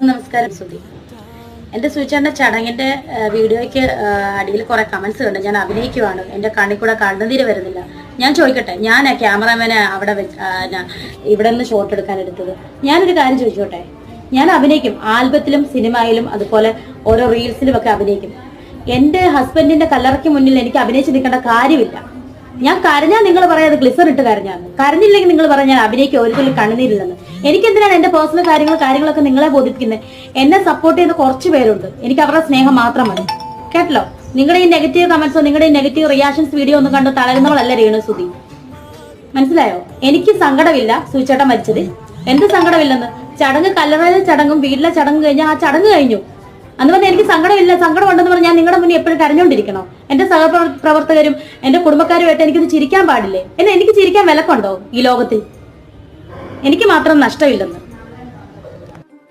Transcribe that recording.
നമസ്കാരം സുധി. എൻ്റെ സൂചിച്ചേട്ടൻ്റെ ചടങ്ങിൻ്റെ വീഡിയോയ്ക്ക് അടിയിൽ കുറേ കമൻസ് കണ്ട് ഞാൻ അഭിനയിക്കുവാണ്, എൻ്റെ കണ്ണിൽ കൂടെ കണ്ണുനീര് വരുന്നില്ല. ഞാൻ ചോദിക്കട്ടെ, ഞാൻ ക്യാമറാമാനെ അവിടെ ഇവിടെ നിന്ന് ഷോട്ട് എടുക്കാൻ എടുത്തത്? ഞാനൊരു കാര്യം ചോദിച്ചോട്ടെ, ഞാൻ അഭിനയിക്കും, ആൽബത്തിലും സിനിമയിലും അതുപോലെ ഓരോ റീൽസിലും ഒക്കെ അഭിനയിക്കും. എൻ്റെ ഹസ്ബൻഡിൻ്റെ കല്ലറയ്ക്ക് മുന്നിൽ എനിക്ക് അഭിനയിച്ച് നിൽക്കേണ്ട കാര്യമില്ല. ഞാൻ കരഞ്ഞാൽ നിങ്ങൾ പറയാതെ ഗ്ലിസർ ഇട്ട് കരഞ്ഞാന്ന്, കരഞ്ഞില്ലെങ്കിൽ നിങ്ങൾ പറയാൻ ഞാൻ അഭിനയിക്കുക ഒരു തുള്ളി കണ്ണുനീരില്ലെന്ന്. എനിക്കെന്തിനാണ് എൻ്റെ പേഴ്സണൽ കാര്യങ്ങളൊക്കെ നിങ്ങളെ ബോധിപ്പിക്കുന്നത്? എന്നെ സപ്പോർട്ട് ചെയ്യുന്ന കുറച്ച് പേരുണ്ട്, എനിക്ക് അവരുടെ സ്നേഹം മാത്രം മതി. കേട്ടല്ലോ? നിങ്ങളുടെ ഈ നെഗറ്റീവ് കമന്റ്സോ നിങ്ങളുടെ ഈ നെഗറ്റീവ് റിയാക്ഷൻസ് വീഡിയോ ഒന്നും കണ്ട് തളരുന്നവളല്ല രേണു സുധി. മനസ്സിലായോ? എനിക്ക് സങ്കടമില്ല സൂചിച്ചേട്ടൻ മരിച്ചത്, എന്ത് സങ്കടമില്ലെന്ന്. ചടങ്ങ്, കല്ലറയിലെ ചടങ്ങും വീട്ടിലെ ചടങ്ങും കഴിഞ്ഞാൽ ആ ചടങ്ങ് കഴിഞ്ഞു. അന്ന് പറഞ്ഞാൽ എനിക്ക് സങ്കടമില്ല, സങ്കടം ഉണ്ടെന്ന് പറഞ്ഞാൽ ഞാൻ നിങ്ങളുടെ മുന്നിൽ എപ്പോഴും കരഞ്ഞോണ്ടിരിക്കണോ? എന്റെ സഹപ്രവർത്തകരും എന്റെ കുടുംബക്കാരുമായിട്ട് എനിക്കൊന്ന് ചിരിക്കാൻ പാടില്ലേ? എനിക്ക് ചിരിക്കാൻ വിലക്കുണ്ടോ ഈ ലോകത്തിൽ? എനിക്ക് മാത്രം നഷ്ടമില്ലെന്ന്.